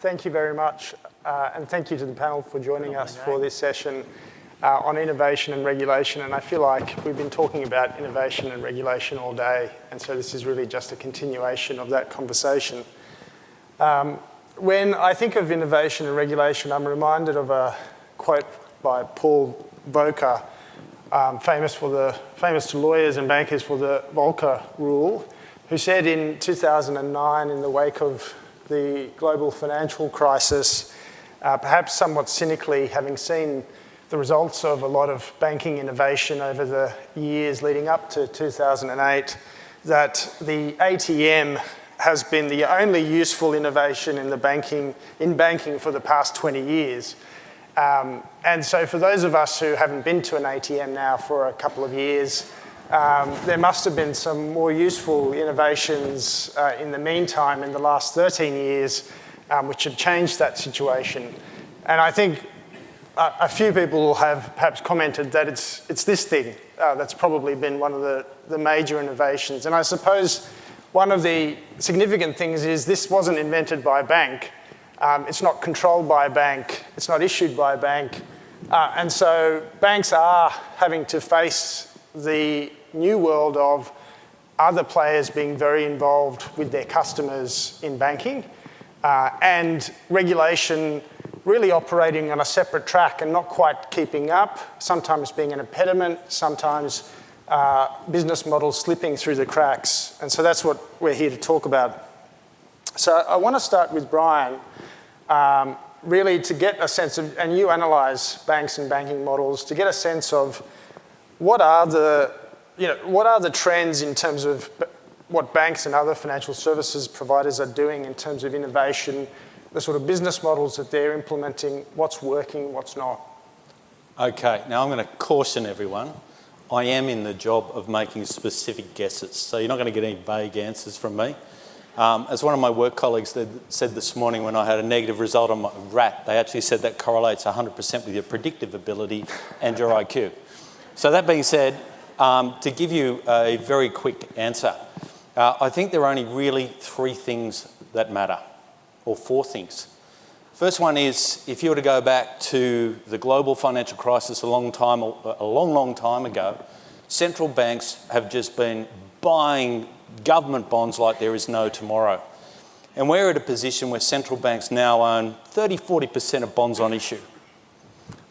Thank you very much, and thank you to the panel for joining us for this session on innovation and regulation. And I feel like we've been talking about innovation and regulation all day, and so this is really just a continuation of that conversation. When I think of innovation and regulation, I'm reminded of a quote by Paul Volcker, famous to lawyers and bankers for the Volcker Rule, who said in 2009, in the wake of the global financial crisis, perhaps somewhat cynically, having seen the results of a lot of banking innovation over the years leading up to 2008, that the ATM has been the only useful innovation in banking for the past 20 years. And so for those of us who haven't been to an ATM now for a couple of years, there must have been some more useful innovations in the meantime in the last 13 years, which have changed that situation. And I think a few people have perhaps commented that it's this thing that's probably been one of the major innovations. And I suppose one of the significant things is this wasn't invented by a bank. It's not controlled by a bank. It's not issued by a bank. And so banks are having to face the new world of other players being very involved with their customers in banking, and regulation really operating on a separate track and not quite keeping up, sometimes being an impediment, sometimes business models slipping through the cracks. And so that's what we're here to talk about. So I want to start with Brian, really to get a sense of, and you analyse banks and banking models, to get a sense of what are the trends in terms of what banks and other financial services providers are doing in terms of innovation, the sort of business models that they're implementing, what's working, what's not. Okay, now I'm going to caution everyone. I am in the job of making specific guesses, so you're not going to get any vague answers from me. As one of my work colleagues said this morning when I had a negative result on my RAT, they actually said that correlates 100% with your predictive ability and your IQ. So that being said, to give you a very quick answer, I think there are only really three things that matter, or four things. First one is, if you were to go back to the global financial crisis a long time ago, central banks have just been buying government bonds like there is no tomorrow. And we're at a position where central banks now own 30-40% of bonds on issue.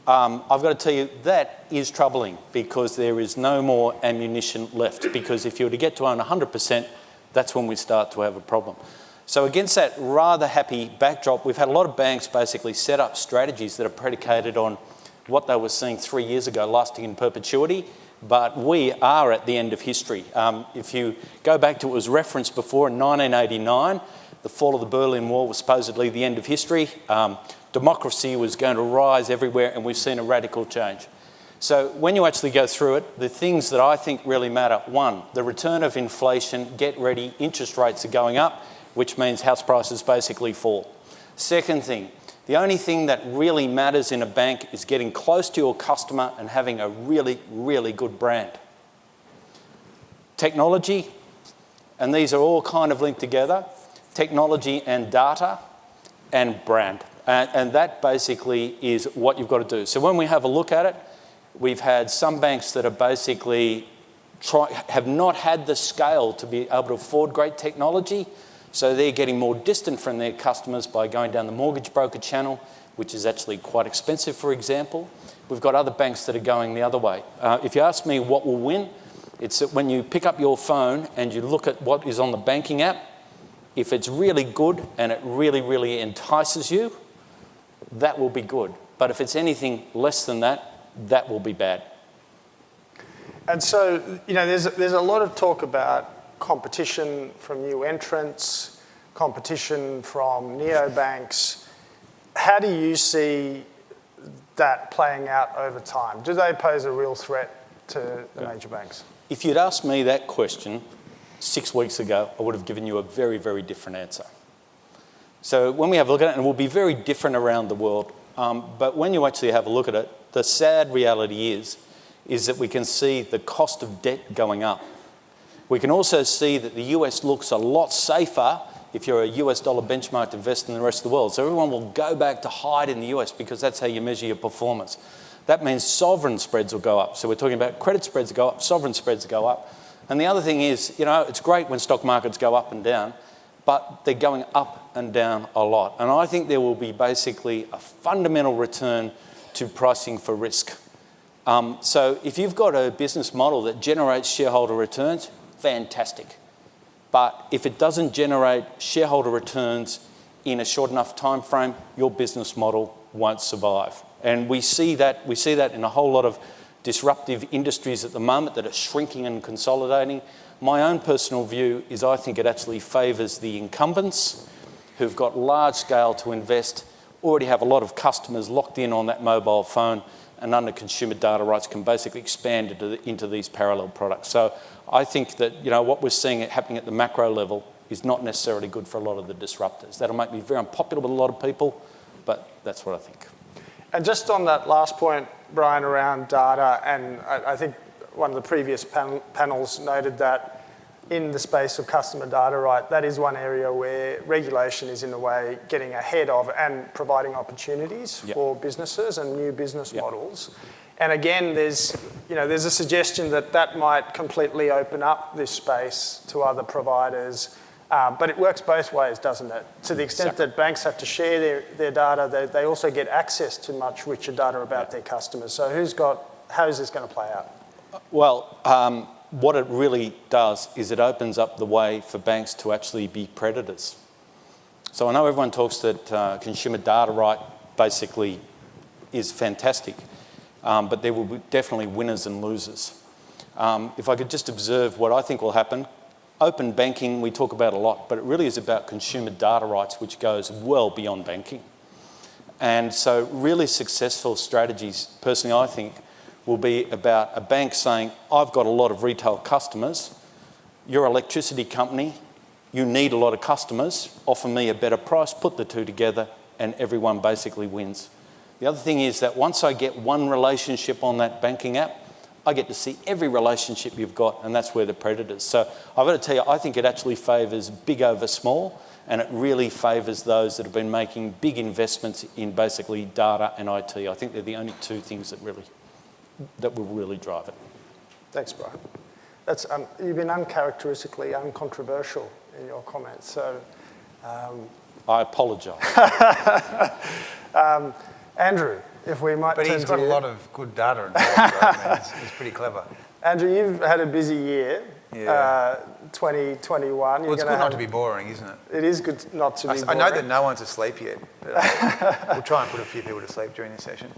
I've got to tell you, that is troubling because there is no more ammunition left, because if you were to get to own 100%, that's when we start to have a problem. So against that rather happy backdrop, we've had a lot of banks basically set up strategies that are predicated on what they were seeing 3 years ago, lasting in perpetuity, but we are at the end of history. If you go back to what was referenced before in 1989, the fall of the Berlin Wall was supposedly the end of history. Democracy was going to rise everywhere, and we've seen a radical change. So when you actually go through it, the things that I think really matter: one, the return of inflation, get ready, interest rates are going up, which means house prices basically fall. Second thing, the only thing that really matters in a bank is getting close to your customer and having a really, really good brand. Technology, and these are all kind of linked together, technology and data and brand. And that basically is what you've got to do. So when we have a look at it, we've had some banks that are basically have not had the scale to be able to afford great technology, so they're getting more distant from their customers by going down the mortgage broker channel, which is actually quite expensive, for example. We've got other banks that are going the other way. If you ask me what will win, it's that when you pick up your phone and you look at what is on the banking app, if it's really good and it really, really entices you, that will be good. But if it's anything less than that, that will be bad. And so, there's a lot of talk about competition from new entrants, competition from neobanks. How do you see that playing out over time? Do they pose a real threat to the major banks? If you'd asked me that question 6 weeks ago, I would have given you a very, very different answer. So when we have a look at it, and it will be very different around the world, but when you actually have a look at it, the sad reality is that we can see the cost of debt going up. We can also see that the US looks a lot safer if you're a US dollar benchmarked investor in the rest of the world. So everyone will go back to hide in the US because that's how you measure your performance. That means sovereign spreads will go up. So we're talking about credit spreads go up, sovereign spreads go up. And the other thing is, it's great when stock markets go up and down, but they're going up and down a lot. And I think there will be basically a fundamental return to pricing for risk. So if you've got a business model that generates shareholder returns, fantastic. But if it doesn't generate shareholder returns in a short enough time frame, your business model won't survive. And we see that in a whole lot of disruptive industries at the moment that are shrinking and consolidating. My own personal view is I think it actually favours the incumbents who've got large scale to invest, already have a lot of customers locked in on that mobile phone, and under consumer data rights can basically expand into these parallel products. So I think that what we're seeing happening at the macro level is not necessarily good for a lot of the disruptors. That'll make me very unpopular with a lot of people, but that's what I think. And just on that last point, Brian, around data, and I think one of the previous panels noted that in the space of customer data right, that is one area where regulation is in a way getting ahead of and providing opportunities for businesses and new business models. And again, there's a suggestion that might completely open up this space to other providers. But it works both ways, doesn't it? To the extent that banks have to share their data, they also get access to much richer data about their customers. So how is this going to play out? Well, what it really does is it opens up the way for banks to actually be predators. So I know everyone talks that consumer data right basically is fantastic, but there will be definitely winners and losers. If I could just observe what I think will happen, open banking we talk about a lot, but it really is about consumer data rights, which goes well beyond banking. And so really successful strategies, personally I think, will be about a bank saying, I've got a lot of retail customers, you're an electricity company, you need a lot of customers, offer me a better price, put the two together, and everyone basically wins. The other thing is that once I get one relationship on that banking app, I get to see every relationship you've got, and that's where the predators. So I've got to tell you, I think it actually favours big over small, and it really favours those that have been making big investments in basically data and IT. I think they're the only two things that will really drive it. Thanks, Brian. You've been uncharacteristically uncontroversial in your comments, so... I apologise. Andrew, if we might turn to you. But he's got a lot of good data involved, right? He's pretty clever. Andrew, you've had a busy year, 2021. Well, it's good not to be boring, isn't it? It is good not to be boring. I know that no one's asleep yet. But we'll try and put a few people to sleep during this session.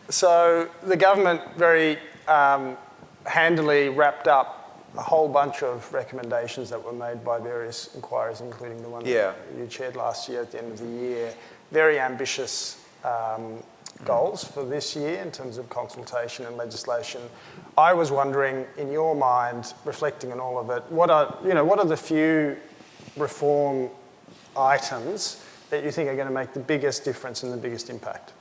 So the government very handily wrapped up a whole bunch of recommendations that were made by various inquiries, including the one that you chaired last year at the end of the year. Very ambitious goals for this year in terms of consultation and legislation. I was wondering, in your mind, reflecting on all of it, what are the few reform items that you think are going to make the biggest difference and the biggest impact?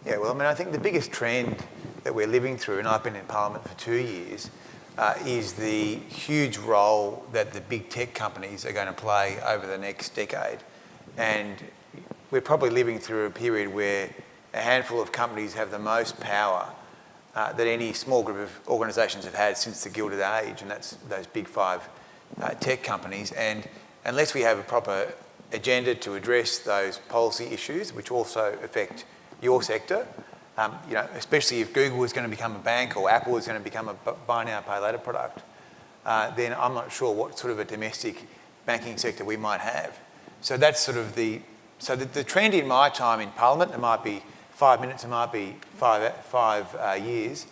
Yeah, well, I mean, I think the biggest trend that we're living through, and I've been in Parliament for 2 years, is the huge role that the big tech companies are going to play over the next decade. And we're probably living through a period where a handful of companies have the most power that any small group of organisations have had since the Gilded Age, and that's those big five tech companies. And unless we have a proper agenda to address those policy issues, which also affect your sector, especially if Google is going to become a bank or Apple is going to become a buy now, pay later product, then I'm not sure what sort of a domestic banking sector we might have. So that's sort of the trend in my time in Parliament, it might be 5 minutes, it might be five years,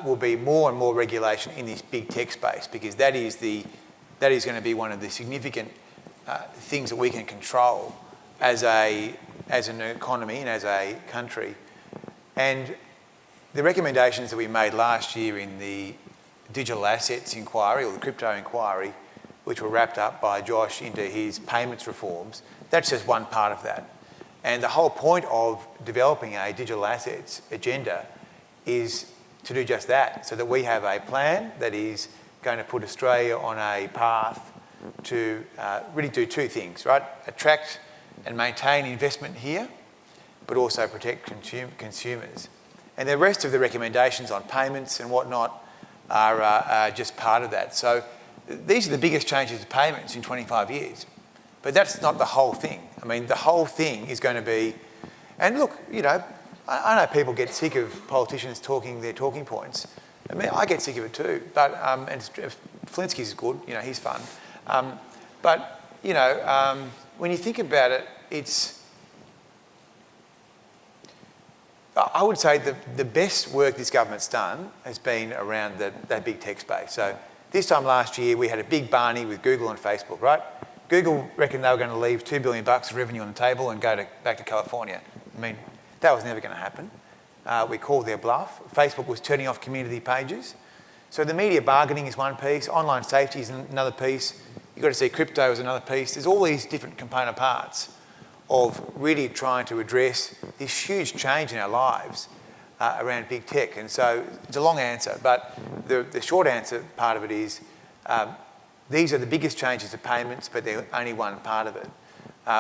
will be more and more regulation in this big tech space, because that is going to be one of the significant things that we can control as an economy and as a country. And the recommendations that we made last year in the digital assets inquiry or the crypto inquiry, which were wrapped up by Josh into his payments reforms, that's just one part of that. And the whole point of developing a digital assets agenda is to do just that, so that we have a plan that is going to put Australia on a path to really do two things, right? Attract and maintain investment here, but also protect consumers. And the rest of the recommendations on payments and whatnot are just part of that. So these are the biggest changes to payments in 25 years. But that's not the whole thing. I mean, the whole thing is going to be, and look, you know, I know people get sick of politicians talking their talking points. I mean, I get sick of it too. But and Flinsky's good, you know, he's fun. But you know, when you think about it, I would say the best work this government's done has been around that big tech space. So this time last year, we had a big Barney with Google and Facebook, right? Google reckoned they were going to leave $2 billion of revenue on the table and go back to California. I mean, that was never going to happen. We called their bluff. Facebook was turning off community pages. So the media bargaining is one piece, online safety is another piece. You've got to see crypto as another piece. There's all these different component parts of really trying to address this huge change in our lives around big tech. And so it's a long answer, but the short answer part of it is these are the biggest changes to payments, but they're only one part of it.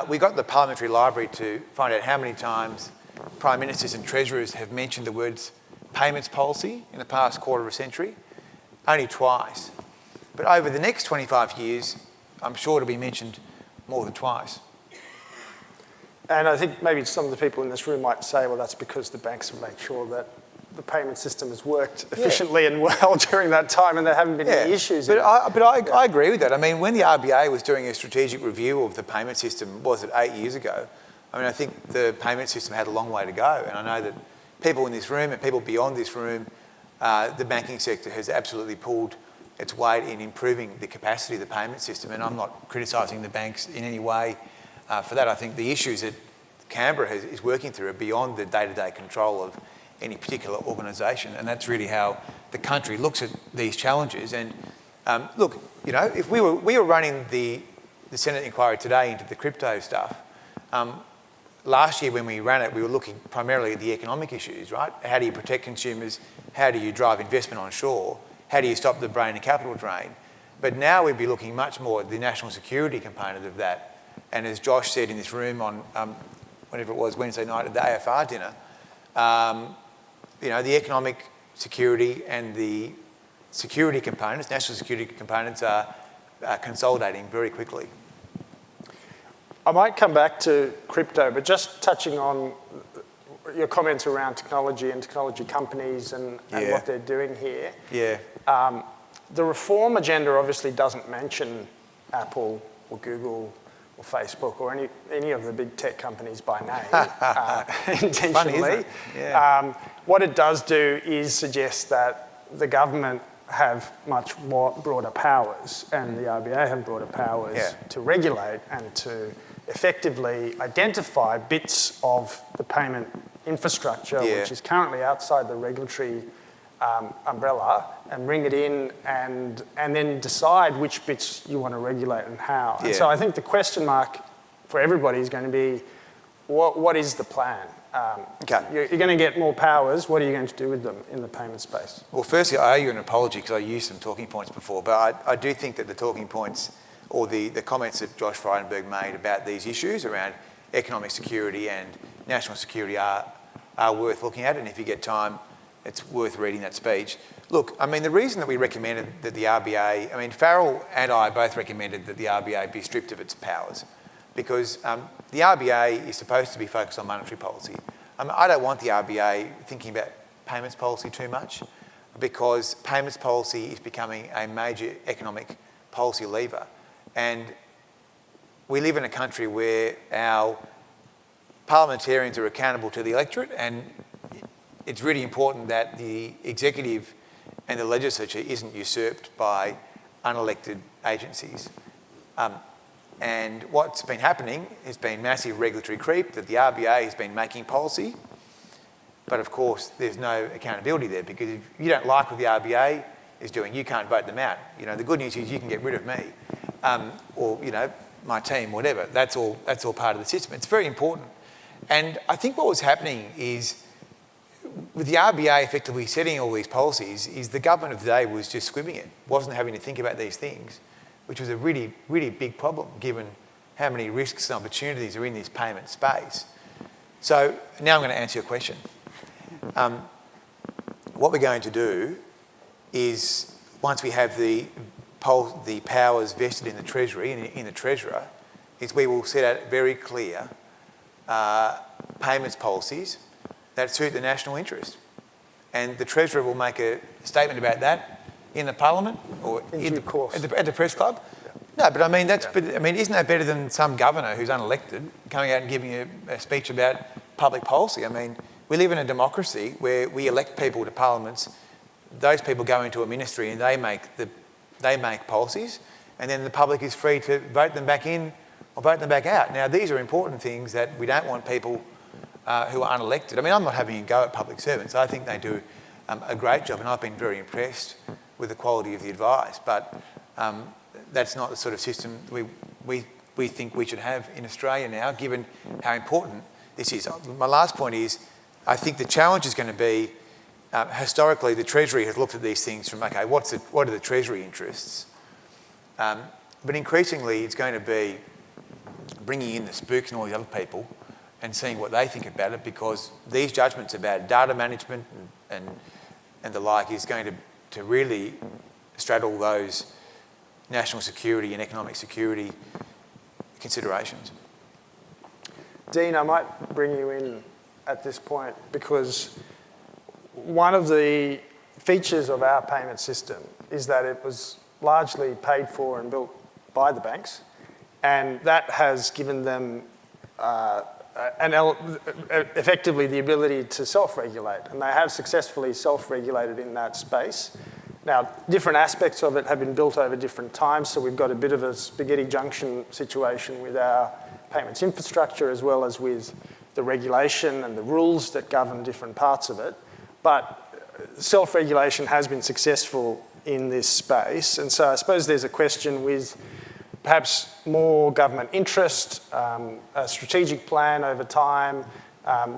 We got the Parliamentary Library to find out how many times Prime Ministers and Treasurers have mentioned the words payments policy in the past quarter of a century. Only twice. But over the next 25 years, I'm sure it'll be mentioned more than twice. And I think maybe some of the people in this room might say, well, that's because the banks have made sure that the payment system has worked efficiently and well during that time and there haven't been any issues. But I agree with that. I mean, when the RBA was doing a strategic review of the payment system, was it 8 years ago? I mean, I think the payment system had a long way to go. And I know that people in this room and people beyond this room, the banking sector has absolutely pulled its weight in improving the capacity of the payment system. And I'm not criticising the banks in any way for that. I think the issues that Canberra is working through are beyond the day-to-day control of any particular organisation, and that's really how the country looks at these challenges. And look, you know, if we were running the Senate inquiry today into the crypto stuff, last year when we ran it, we were looking primarily at the economic issues, right? How do you protect consumers? How do you drive investment onshore? How do you stop the brain and capital drain? But now we'd be looking much more at the national security component of that. And as Josh said in this room on whenever it was Wednesday night at the AFR dinner, you know, the economic security and the security components, national security components are consolidating very quickly. I might come back to crypto, but just touching on your comments around technology and technology companies and what they're doing here. Yeah. The reform agenda obviously doesn't mention Apple or Google or Facebook or any of the big tech companies by name intentionally. Funny, isn't it? Yeah. What it does do is suggest that the government have much more broader powers and the RBA have broader powers to regulate and to effectively identify bits of the payment infrastructure which is currently outside the regulatory umbrella and bring it in and then decide which bits you want to regulate and how. And so I think the question mark for everybody is going to be, what is the plan? You're going to get more powers. What are you going to do with them in the payment space? Well, firstly, I owe you an apology because I used some talking points before, but I do think that the talking points or the comments that Josh Frydenberg made about these issues around economic security and national security are worth looking at, and if you get time, it's worth reading that speech. Look, I mean, the reason that we recommended that the RBA, I mean, Farrell and I both recommended that the RBA be stripped of its powers because the RBA is supposed to be focused on monetary policy. I don't want the RBA thinking about payments policy too much because payments policy is becoming a major economic policy lever. And we live in a country where our parliamentarians are accountable to the electorate, and it's really important that the executive and the legislature isn't usurped by unelected agencies. And what's been happening has been massive regulatory creep, that the RBA has been making policy, but of course there's no accountability there because if you don't like what the RBA is doing, you can't vote them out. You know, the good news is you can get rid of me or, you know, my team, whatever. That's all part of the system. It's very important. And I think what was happening is with the RBA effectively setting all these policies is the government of the day was just squibbing it, wasn't having to think about these things. which was a really, really big problem given how many risks and opportunities are in this payment space. So now I'm going to answer your question. What we're going to do is, once we have the powers vested in the Treasury and in the Treasurer, is we will set out very clear payments policies that suit the national interest. And the Treasurer will make a statement about that in the Parliament or In due course. at the press club. No, but I mean, isn't that better than some governor who's unelected coming out and giving a speech about public policy? I mean, we live in a democracy where we elect people to parliaments. Those people go into a ministry and they make policies, and then the public is free to vote them back in or vote them back out. Now, these are important things that we don't want people who are unelected. I mean, I'm not having a go at public servants. I think they do a great job, and I've been very impressed with the quality of the advice. But that's not the sort of system we think we should have in Australia now, given how important this is. My last point is, I think the challenge is going to be, historically, the Treasury has looked at these things from, okay, what are the Treasury interests? But increasingly, it's going to be bringing in the spooks and all the other people and seeing what they think about it, because these judgments about data management and the like is going to really straddle those national security and economic security considerations. Dean, I might bring you in at this point, because one of the features of our payment system is that it was largely paid for and built by the banks, and that has given them effectively the ability to self-regulate, and they have successfully self-regulated in that space. Now, different aspects of it have been built over different times, so we've got a bit of a spaghetti junction situation with our payments infrastructure, as well as with the regulation and the rules that govern different parts of it. But self-regulation has been successful in this space, and so I suppose there's a question with perhaps more government interest, a strategic plan over time,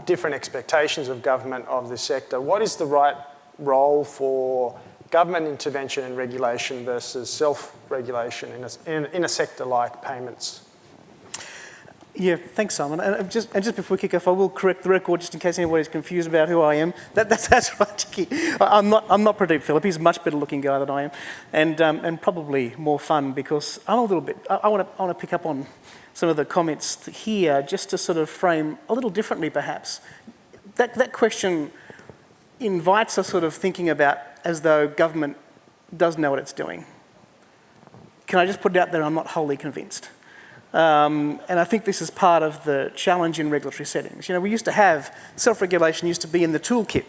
different expectations of government of the sector. What is the right role for government intervention and regulation versus self-regulation in a sector like payments? Yeah, thanks, Simon. And just before we kick off, I will correct the record just in case anybody's confused about who I am. That's right, Chicky. I'm not Pradeep Philip. He's a much better looking guy than I am, and probably more fun, because I'm a little bit. I want to pick up on some of the comments here just to sort of frame a little differently, perhaps. That question invites us sort of thinking about as though government does know what it's doing. Can I just put it out there? I'm not wholly convinced. And I think this is part of the challenge in regulatory settings. You know, we used to have, self-regulation used to be in the toolkit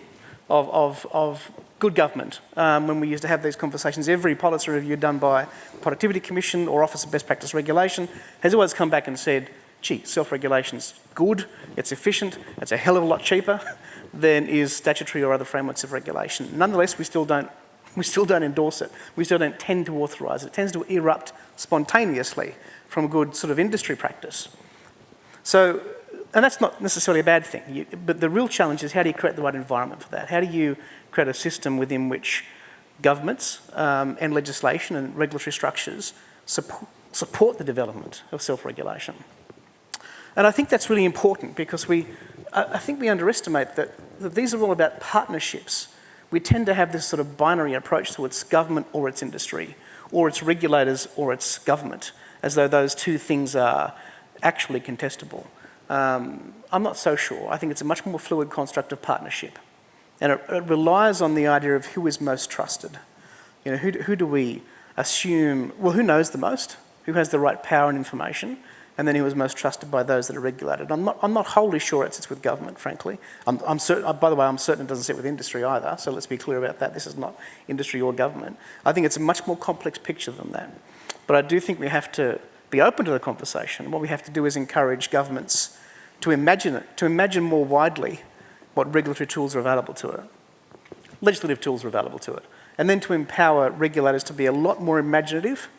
of good government. When we used to have these conversations, every policy review done by Productivity Commission or Office of Best Practice Regulation has always come back and said, gee, self-regulation's good, it's efficient, it's a hell of a lot cheaper than is statutory or other frameworks of regulation. Nonetheless, we still don't endorse it. We still don't tend to authorise it. It tends to erupt spontaneously from good sort of industry practice. So, and that's not necessarily a bad thing, but the real challenge is, how do you create the right environment for that? How do you create a system within which governments and legislation and regulatory structures support the development of self-regulation? And I think that's really important, because I think we underestimate that these are all about partnerships. We tend to have this sort of binary approach towards government or its industry, or its regulators or its government, as though those two things are actually contestable. I'm not so sure. I think it's a much more fluid construct of partnership. And it relies on the idea of who is most trusted. You know, who do we assume, well, who knows the most, who has the right power and information, and then who is most trusted by those that are regulated. I'm not wholly sure it sits with government, frankly. I'm certain, by the way, I'm certain it doesn't sit with industry either, so let's be clear about that. This is not industry or government. I think it's a much more complex picture than that. But I do think we have to be open to the conversation. What we have to do is encourage governments to imagine more widely what regulatory tools are available to it, legislative tools are available to it, and then to empower regulators to be a lot more imaginative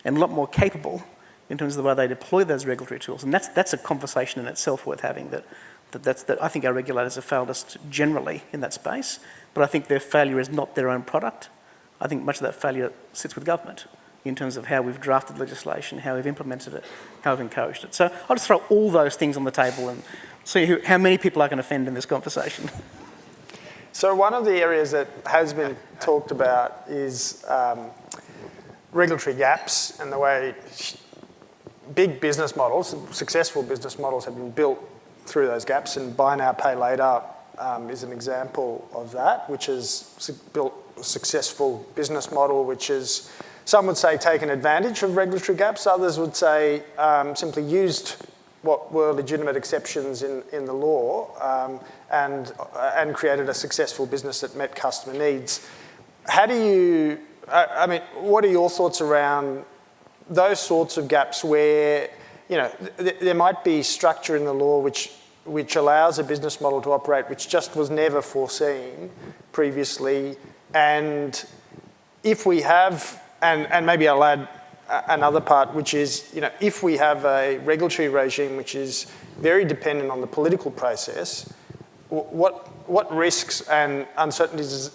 and a lot more capable in terms of the way they deploy those regulatory tools. And that's a conversation in itself worth having, that I think our regulators have failed us generally in that space, but I think their failure is not their own product. I think much of that failure sits with government. in terms of how we've drafted legislation, how we've implemented it, how we've encouraged it. So I'll just throw all those things on the table and see how many people I can offend in this conversation. So one of the areas that has been talked about is regulatory gaps and the way big business models, successful business models have been built through those gaps, and buy now, pay later is an example of that, which has built a successful business model, which is, some would say, taken advantage of regulatory gaps, others would say simply used what were legitimate exceptions in the law and created a successful business that met customer needs. How do you, I mean, what are your thoughts around those sorts of gaps where, you know, there might be structure in the law which allows a business model to operate which just was never foreseen previously, and if we have, and maybe I'll add another part, which is, you know, if we have a regulatory regime which is very dependent on the political process, what risks and uncertainties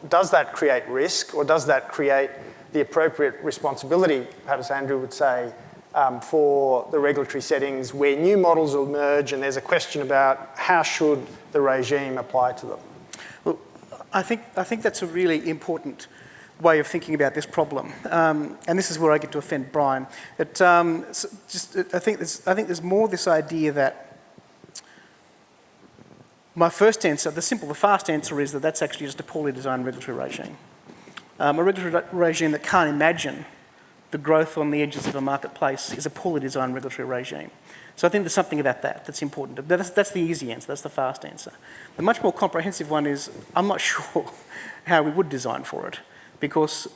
does that create risk, or does that create the appropriate responsibility, perhaps Andrew would say, for the regulatory settings where new models will emerge and there's a question about how should the regime apply to them? Well, I think that's a really important way of thinking about this problem, and this is where I get to offend Brian. I think there's more this idea that my first answer, the fast answer is that that's actually just a poorly designed regulatory regime. A regulatory regime that can't imagine the growth on the edges of a marketplace is a poorly designed regulatory regime. So I think there's something about that that's important. That's the easy answer, that's the fast answer. The much more comprehensive one is, I'm not sure how we would design for it, because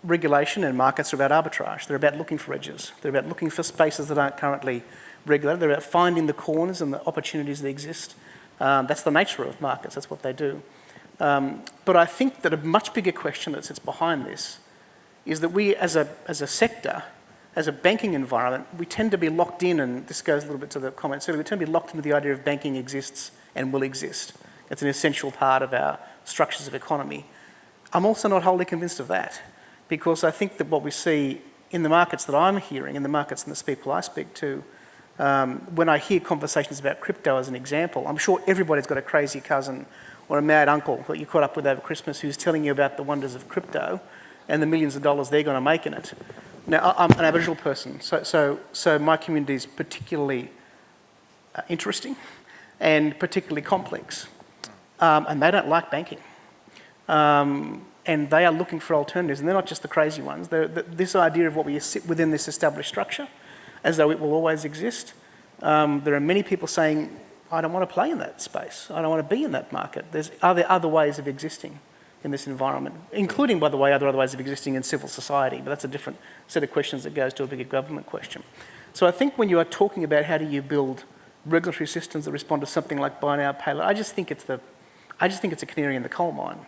regulation and markets are about arbitrage. They're about looking for edges. They're about looking for spaces that aren't currently regulated. They're about finding the corners and the opportunities that exist. That's the nature of markets, that's what they do. But I think that a much bigger question that sits behind this is that we as a sector, as a banking environment, we tend to be locked in, and this goes a little bit to the comments earlier, we tend to be locked into the idea of banking exists and will exist. It's an essential part of our structures of economy. I'm also not wholly convinced of that, because I think that what we see in the markets that I'm hearing, in the markets and the people I speak to, when I hear conversations about crypto as an example, I'm sure everybody's got a crazy cousin or a mad uncle that you caught up with over Christmas who's telling you about the wonders of crypto and the millions of dollars they're going to make in it. Now, I'm an Aboriginal person, so my community is particularly interesting and particularly complex, and they don't like banking. And they are looking for alternatives, and they're not just the crazy ones. This idea of what we sit within this established structure, as though it will always exist. There are many people saying, I don't want to play in that space. I don't want to be in that market. Are there other ways of existing in this environment, including, by the way, other ways of existing in civil society, but that's a different set of questions that goes to a bigger government question. So I think when you are talking about how do you build regulatory systems that respond to something like buy now, pay later, I just think it's a canary in the coal mine.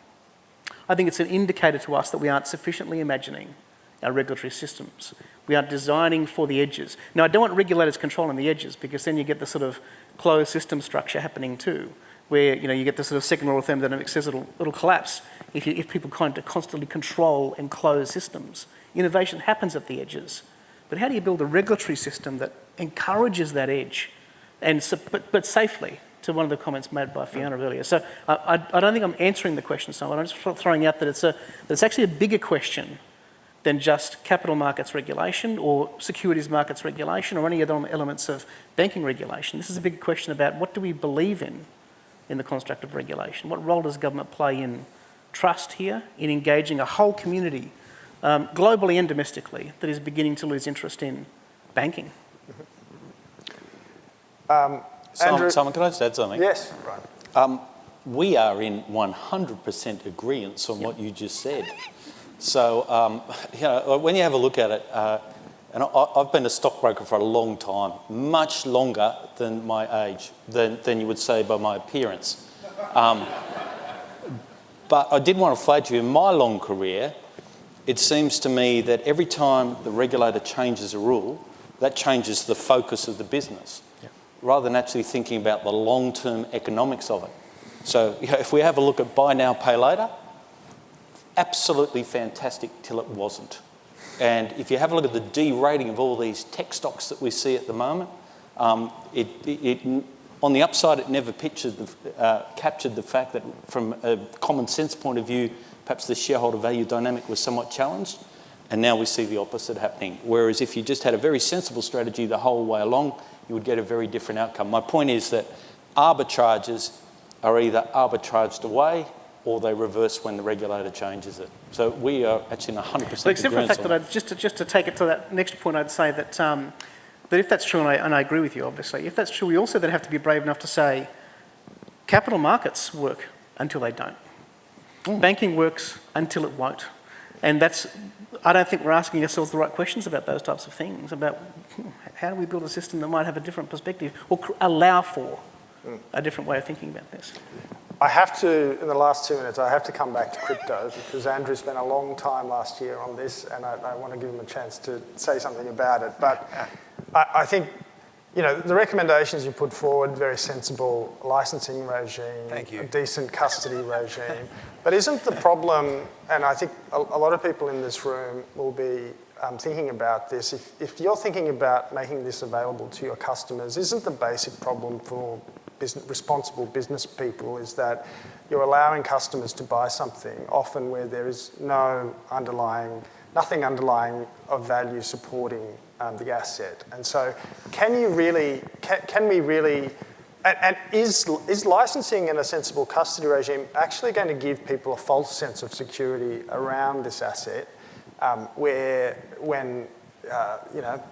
I think it's an indicator to us that we aren't sufficiently imagining our regulatory systems. We aren't designing for the edges. Now, I don't want regulators controlling the edges, because then you get the sort of closed system structure happening too, where you get the sort of second law of thermodynamics says it'll collapse if people kind of constantly control and close systems. Innovation happens at the edges. But how do you build a regulatory system that encourages that edge, but safely? To one of the comments made by Fiona earlier. So I don't think I'm answering the question, Simon. I'm just throwing out that it's actually a bigger question than just capital markets regulation or securities markets regulation or any other elements of banking regulation. This is a big question about what do we believe in the construct of regulation? What role does government play in trust here, in engaging a whole community, globally and domestically, that is beginning to lose interest in banking? Andrew? Simon, can I just add something? Yes. Right. We are in 100% agreement on what you just said. So, when you have a look at it, and I've been a stockbroker for a long time, much longer than my age, than you would say by my appearance. But I did want to flag to you, in my long career, it seems to me that every time the regulator changes a rule, that changes the focus of the business, rather than actually thinking about the long-term economics of it. So if we have a look at buy now, pay later, absolutely fantastic till it wasn't. And if you have a look at the de-rating of all these tech stocks that we see at the moment, on the upside, it never captured the fact that from a common sense point of view, perhaps the shareholder value dynamic was somewhat challenged. And now we see the opposite happening. Whereas if you just had a very sensible strategy the whole way along, you would get a very different outcome. My point is that arbitrages are either arbitraged away or they reverse when the regulator changes it. So we are actually in 100% But except for the agreement fact on that just to take it to that next point, I'd say that that if that's true, and I agree with you, obviously, if that's true, we also then have to be brave enough to say capital markets work until they don't. Banking works until it won't. And I don't think we're asking ourselves the right questions about those types of things, about how do we build a system that might have a different perspective or allow for a different way of thinking about this. I have to, in the last 2 minutes, I have to come back to crypto because Andrew spent a long time last year on this and I want to give him a chance to say something about it. But I think, the recommendations you put forward, very sensible licensing regime, Thank you. a decent custody regime. But isn't the problem, and I think a lot of people in this room will be thinking about this, if you're thinking about making this available to your customers, isn't the basic problem for responsible business people is that you're allowing customers to buy something often where there is nothing underlying of value supporting the asset. And so can we really, and is licensing and a sensible custody regime actually going to give people a false sense of security around this asset when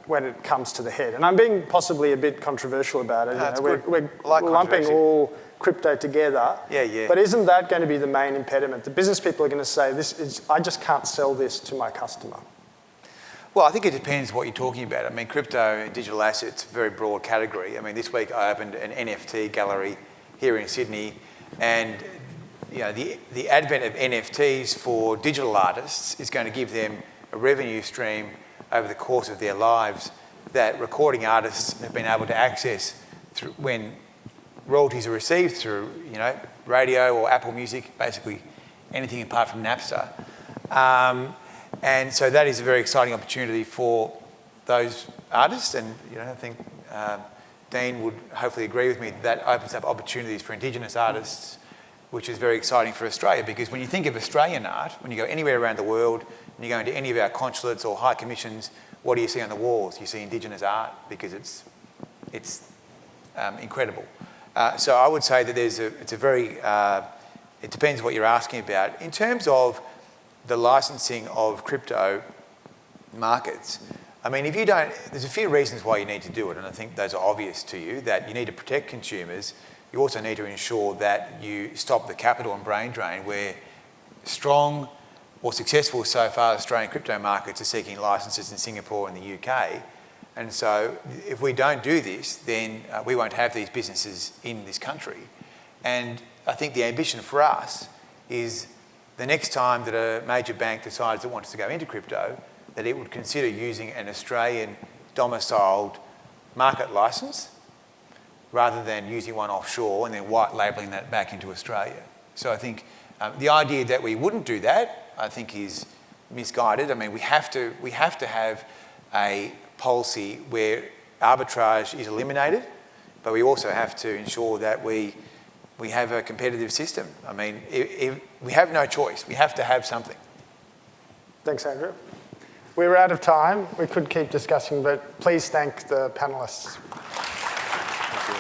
it comes to the head? And I'm being possibly a bit controversial about it. That's We're good. I like lumping controversy. all crypto together. Yeah. But isn't that going to be the main impediment? The business people are going to say, I just can't sell this to my customer. Well, I think it depends what you're talking about. I mean, crypto and digital assets, a very broad category. I mean, this week I opened an NFT gallery here in Sydney, and the advent of NFTs for digital artists is going to give them a revenue stream over the course of their lives that recording artists have been able to access through when royalties are received through, radio or Apple Music, basically anything apart from Napster. And so that is a very exciting opportunity for those artists, and I think Dean would hopefully agree with me that opens up opportunities for Indigenous artists, which is very exciting for Australia, because when you think of Australian art, when you go anywhere around the world, and you go into any of our consulates or high commissions, what do you see on the walls? You see Indigenous art because it's incredible. So I would say that it depends what you're asking about. In terms of the licensing of crypto markets, I mean, there's a few reasons why you need to do it, and I think those are obvious to you, that you need to protect consumers. You also need to ensure that you stop the capital and brain drain where strong or successful so far Australian crypto markets are seeking licenses in Singapore and the UK. And so if we don't do this, then we won't have these businesses in this country. And I think the ambition for us is the next time that a major bank decides it wants to go into crypto, that it would consider using an Australian domiciled market license rather than using one offshore and then white labelling that back into Australia. So I think the idea that we wouldn't do that, I think, is misguided. I mean, we have to have a policy where arbitrage is eliminated, but we also have to ensure that we have a competitive system. I mean, if we have no choice. We have to have something. Thanks, Andrew. We're out of time. We could keep discussing, but please thank the panellists. Thank you.